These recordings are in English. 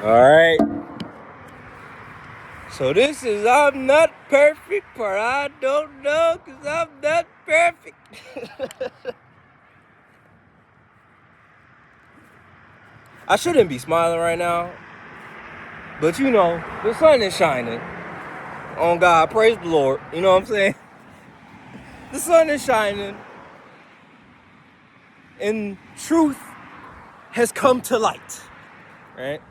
Alright. So this is I'm not perfect, but I don't know because I'm not perfect. I shouldn't be smiling right now, but you know, the sun is shining. On God, praise the Lord. You know what I'm saying? The sun is shining, and truth has come to light, right?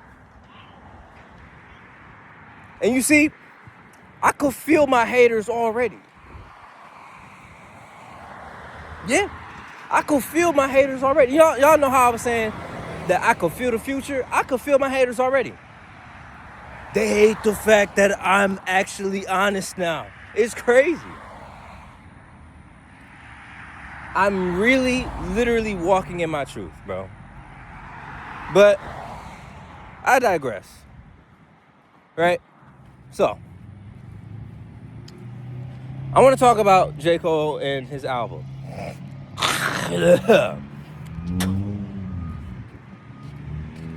And you see, I could feel my haters already. Yeah, I could feel my haters already. Y'all know how I was saying that I could feel the future? I could feel my haters already. They hate the fact that I'm actually honest now. It's crazy. I'm really, literally walking in my truth, bro. But I digress, right? So, I want to talk about J. Cole and his album.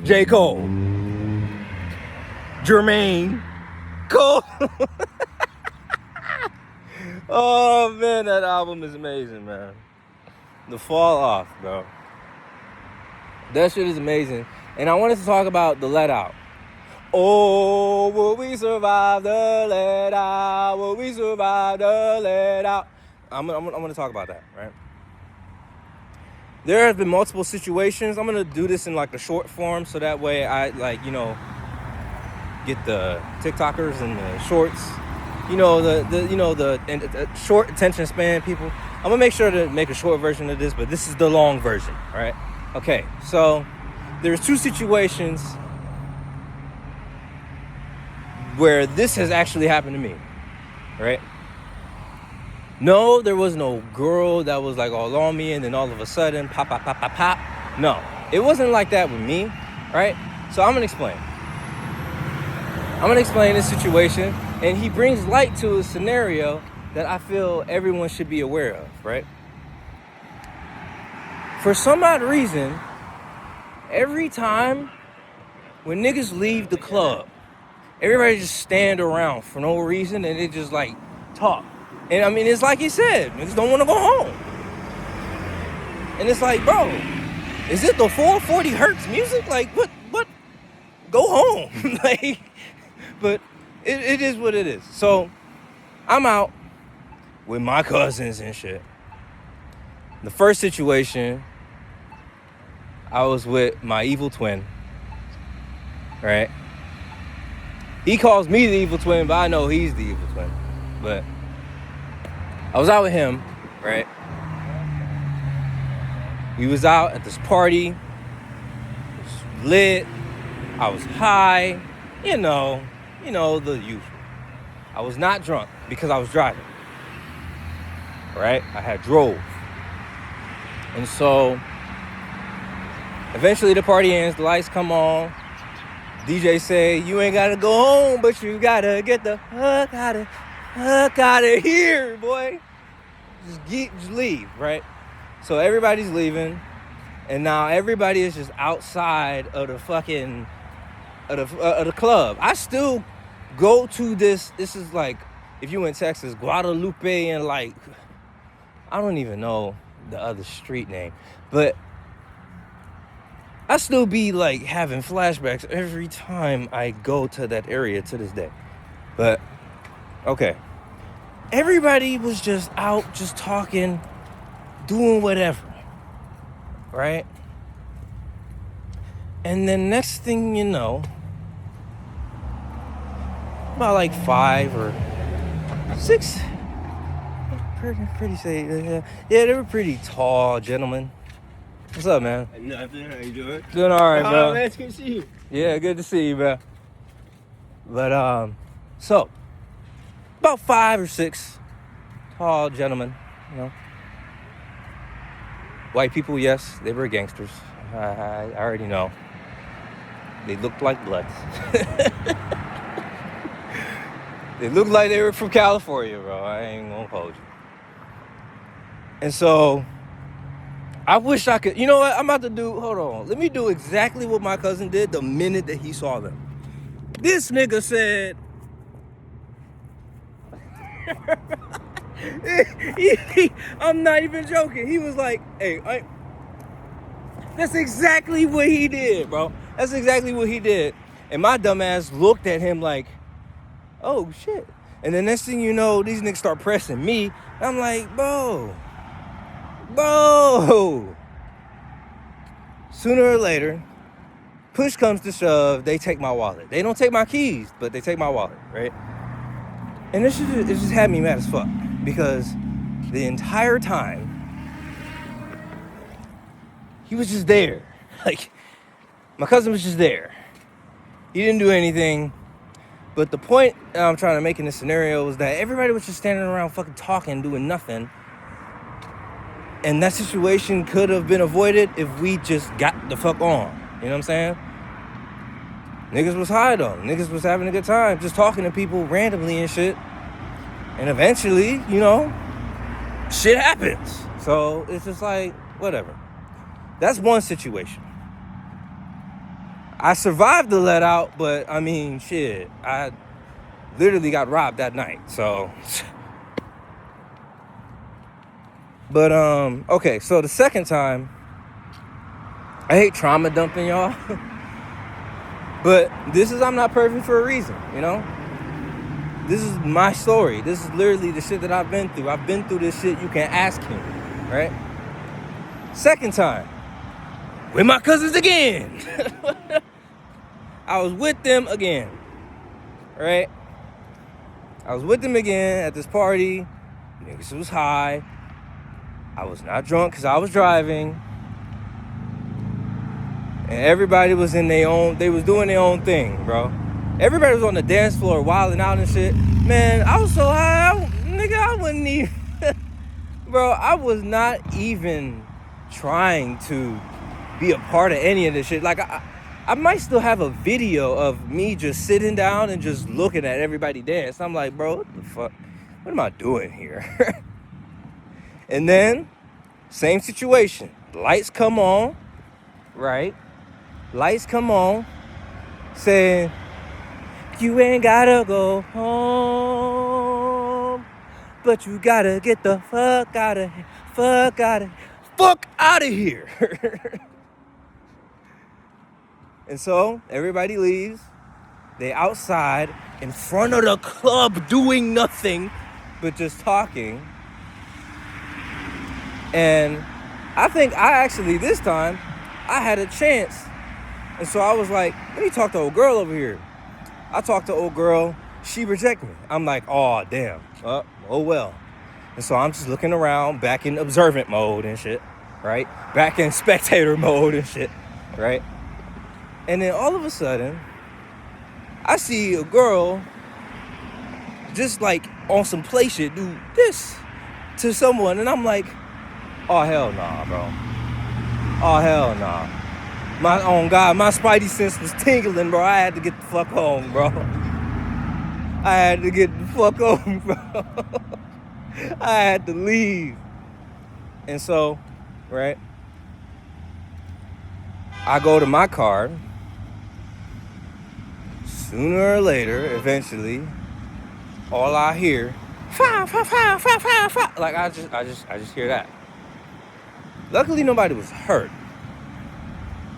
J. Cole. Jermaine Cole. Oh, man, that album is amazing, man. The Fall Off, bro. That shit is amazing. And I wanted to talk about the Let Out. Oh, will we survive the let out? Will we survive the let out? I'm gonna talk about that, right? There have been multiple situations. I'm gonna do this in like a short form, so that way I get the TikTokers and the shorts, the short attention span people. I'm gonna make sure to make a short version of this, but this is the long version, all right? Okay, so there's two situations where this has actually happened to me, right? No, there was no girl that was like all on me and then all of a sudden pop, pop, pop, pop, pop. No, it wasn't like that with me, right? So I'm gonna explain. This situation, and he brings light to a scenario that I feel everyone should be aware of, right? For some odd reason, every time when niggas leave the club, everybody just stand around for no reason and they just like talk. And I mean, it's like he said, niggas don't want to go home. And it's like, bro, is it the 440 Hertz music? Like, what? Go home. Like, but it is what it is. So I'm out with my cousins and shit. The first situation, I was with my evil twin, right? He calls me the evil twin, but I know he's the evil twin. But I was out with him, right? We was out at this party. It was lit. I was high. You know, the usual. I was not drunk because I was driving, right? I had drove. And so eventually the party ends, the lights come on. DJ say, you ain't gotta go home, but you gotta get the fuck out of here, boy. Just leave, right? So everybody's leaving, and now everybody is just outside of the fucking of the club. I still go to this is like, if you in Texas, Guadalupe, and like, I don't even know the other street name, but I still be like having flashbacks every time I go to that area to this day. But okay, everybody was just out, just talking, doing whatever, right? And then next thing you know, about like 5 or 6, pretty say, yeah, they were pretty tall gentlemen. What's up, man? Nothing. How you doing? Doing all right, bro. Oh, man, it's good to see you. Yeah, good to see you, bro. But so about 5 or 6 tall gentlemen, you know. White people, yes, they were gangsters. I already know. They looked like Bloods. They looked like they were from California, bro. I ain't gonna hold you. And so I wish I could. You know what? I'm about to do. Hold on. Let me do exactly what my cousin did the minute that he saw them. This nigga said. I'm not even joking. He was like, hey, that's exactly what he did, bro. That's exactly what he did. And my dumb ass looked at him like, oh, shit. And the next thing you know, these niggas start pressing me. I'm like, bro. Sooner or later, push comes to shove, they take my wallet. They don't take my keys, but they take my wallet, right? And it just had me mad as fuck. Because the entire time, he was just there. Like, my cousin was just there. He didn't do anything. But the point I'm trying to make in this scenario was that everybody was just standing around fucking talking, doing nothing. And that situation could have been avoided if we just got the fuck on. You know what I'm saying? Niggas was high though. Niggas was having a good time, just talking to people randomly and shit. And eventually, you know, shit happens. So it's just like, whatever. That's one situation. I survived the let out, but I mean, shit, I literally got robbed that night. So, but okay. So the second time, I hate trauma dumping y'all, but I'm not perfect for a reason, you know. This is my story. This is literally the shit that I've been through. I've been through this shit. You can ask him, right? Second time, with my cousins again. I was with them again, right? I was with them again at this party. Niggas was high. I was not drunk because I was driving. And everybody was in their own, they was doing their own thing, bro. Everybody was on the dance floor wilding out and shit. Man, I was so high, I wouldn't even, bro, I was not even trying to be a part of any of this shit. Like, I might still have a video of me just sitting down and just looking at everybody dance. I'm like, bro, what the fuck? What am I doing here? And then, same situation. Lights come on, right? Lights come on, saying, you ain't gotta go home, but you gotta get the fuck out of here, fuck out of here. And so, everybody leaves. They outside in front of the club doing nothing but just talking. And I think this time, I had a chance. And so I was like, let me talk to old girl over here. I talked to old girl. She rejected me. I'm like, oh, damn. Oh, well. And so I'm just looking around, back in observant mode and shit, right? Back in spectator mode and shit, right? And then all of a sudden, I see a girl just like on some play shit do this to someone. And I'm like, oh, hell nah, bro. Oh, hell nah. My own God, my spidey sense was tingling, bro. I had to get the fuck home, bro. I had to get the fuck home, bro. I had to leave. And so, right, I go to my car. Sooner or later, eventually, all I hear, like I just hear that. Luckily, nobody was hurt.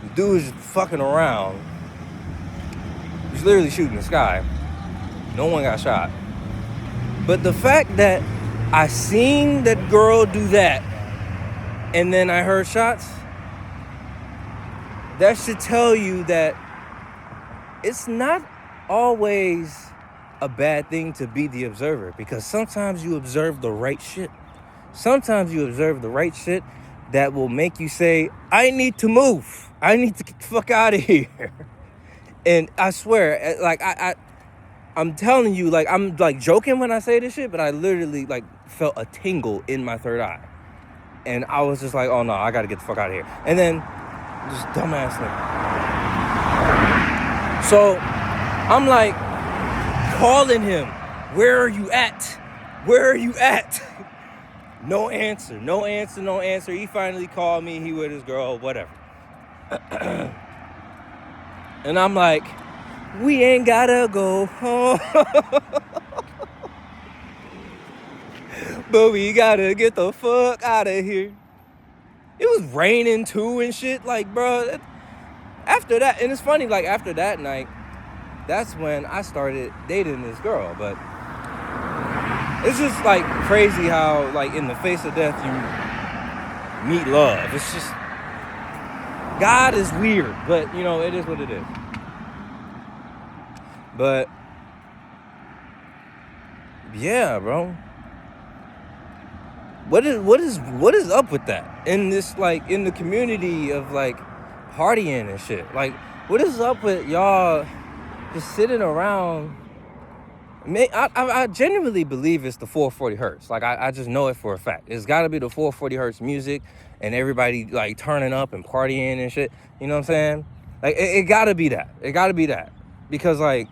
The dude was just fucking around. He was literally shooting the sky. No one got shot. But the fact that I seen that girl do that, and then I heard shots, that should tell you that it's not always a bad thing to be the observer, because sometimes you observe the right shit. Sometimes you observe the right shit that will make you say, I need to move. I need to get the fuck out of here. And I swear, like, I'm telling you, like, I'm like joking when I say this shit, but I literally like felt a tingle in my third eye. And I was just like, oh no, I gotta get the fuck out of here. And then, just dumbass nigga. So, I'm like, calling him, where are you at? Where are you at? No answer. He finally called me. He with his girl, whatever. And I'm like, we ain't gotta go home. But we gotta get the fuck out of here. It was raining too and shit. Like, bro, after that, and it's funny, like, after that night, that's when I started dating this girl. But it's just, like, crazy how, like, in the face of death, you meet love. It's just, God is weird, but, you know, it is what it is. But, yeah, bro. What is up with that in this, like, in the community of, like, partying and shit? Like, what is up with y'all just sitting around? I genuinely believe it's the 440 hertz. Like, I just know it for a fact. It's got to be the 440 hertz music and everybody, like, turning up and partying and shit. You know what I'm saying? Like, it got to be that. It got to be that. Because, like,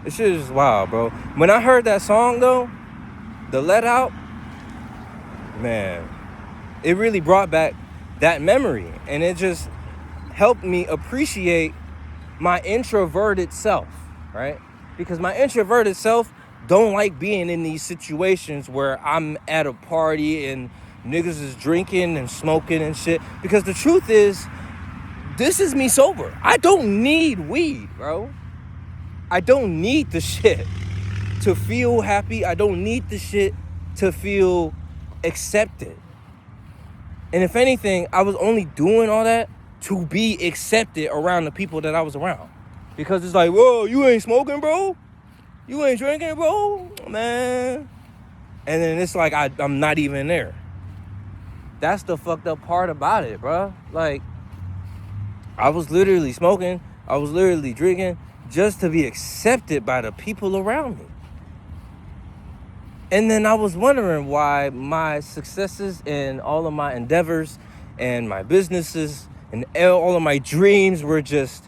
this shit is just wild, bro. When I heard that song, though, The Let Out, man, it really brought back that memory. And it just helped me appreciate my introverted self, right? Because my introverted self don't like being in these situations where I'm at a party and niggas is drinking and smoking and shit. Because the truth is, this is me sober. I don't need weed, bro. I don't need the shit to feel happy. I don't need the shit to feel accepted. And if anything, I was only doing all that to be accepted around the people that I was around. Because it's like, whoa, you ain't smoking, bro? You ain't drinking, bro? Man. And then it's like, I'm not even there. That's the fucked up part about it, bro. Like, I was literally smoking. I was literally drinking just to be accepted by the people around me. And then I was wondering why my successes and all of my endeavors and my businesses and all of my dreams were just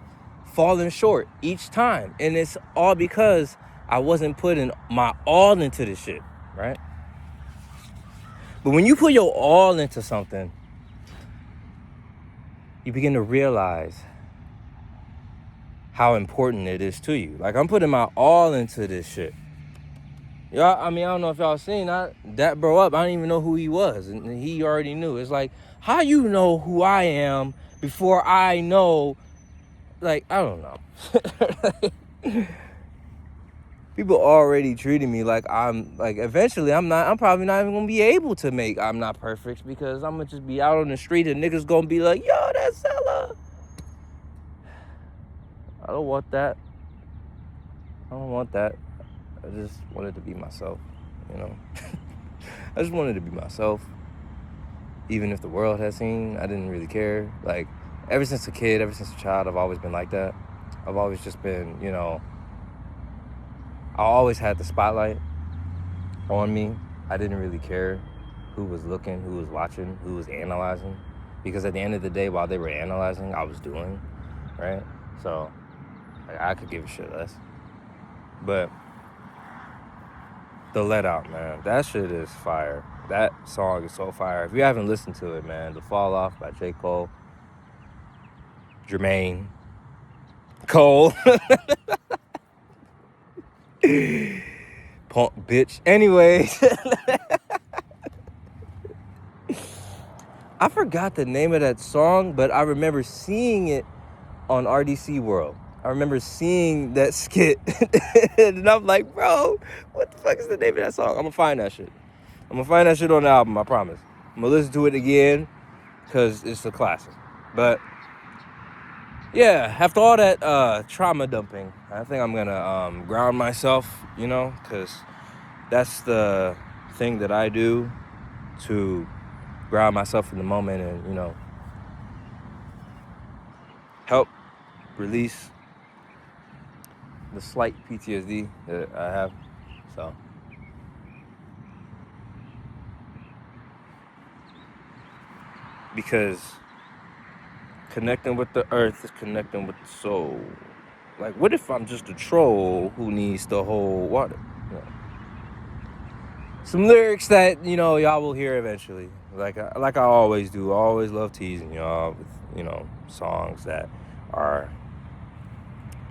falling short each time. And it's all because I wasn't putting my all into this shit, right? But when you put your all into something, you begin to realize how important it is to you. Like, I'm putting my all into this shit. Y'all, I mean, I don't know if y'all seen that bro up. I didn't even know who he was, and he already knew. It's like, how you know who I am before I know? Like, I don't know. People already treating me like I'm, like, eventually I'm probably not even gonna be able to make I'm Not Perfect, because I'm gonna just be out on the street and niggas gonna be like, yo, that's Ella. I don't want that. I just wanted to be myself, you know. I just wanted to be myself. Even if the world has seen, I didn't really care. Like, ever since a kid, ever since a child, I've always been like that. I've always just been, you know, I always had the spotlight on me. I didn't really care who was looking, who was watching, who was analyzing. Because at the end of the day, while they were analyzing, I was doing, right? So, like, I could give a shit less. But The Let Out, man, that shit is fire. That song is so fire. If you haven't listened to it, man, The Fall Off by J. Cole, Jermaine Cole. Punk bitch. Anyways. I forgot the name of that song, but I remember seeing it on RDC World. I remember seeing that skit. And I'm like, bro, what the fuck is the name of that song? I'm gonna find that shit. I'm gonna find that shit on the album, I promise. I'm gonna listen to it again, because it's a classic. But yeah, after all that trauma dumping, I think I'm gonna ground myself, you know, because that's the thing that I do to ground myself in the moment and, you know, help release the slight PTSD that I have. So because connecting with the earth is connecting with the soul. Like, what if I'm just a troll who needs to hold water? You know? some lyrics that, you know, y'all will hear eventually. Like I always do. I always love teasing y'all with, you know, songs that are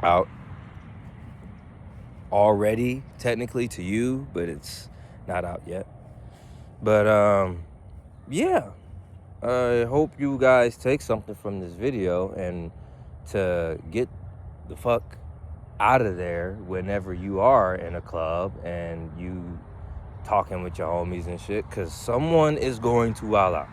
out already, technically, to you, but it's not out yet. But, yeah. I hope you guys take something from this video, and to get the fuck out of there whenever you are in a club and you talking with your homies and shit, because someone is going to wild out.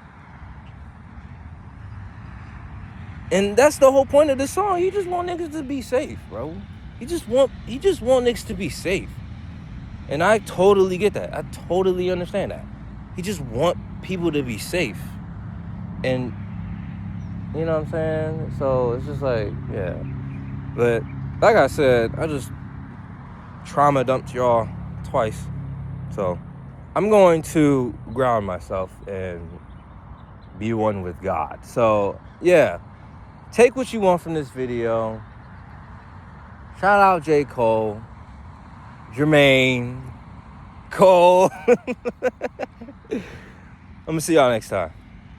And that's the whole point of the song. He just want niggas to be safe, bro. He just want niggas to be safe. And I totally get that. I totally understand that. He just want people to be safe. And you know what I'm saying? So it's just like, yeah. But like I said, I just trauma dumped y'all twice. So I'm going to ground myself and be one with God. So yeah, take what you want from this video. Shout out J. Cole, Jermaine, Cole. I'm gonna see y'all next time.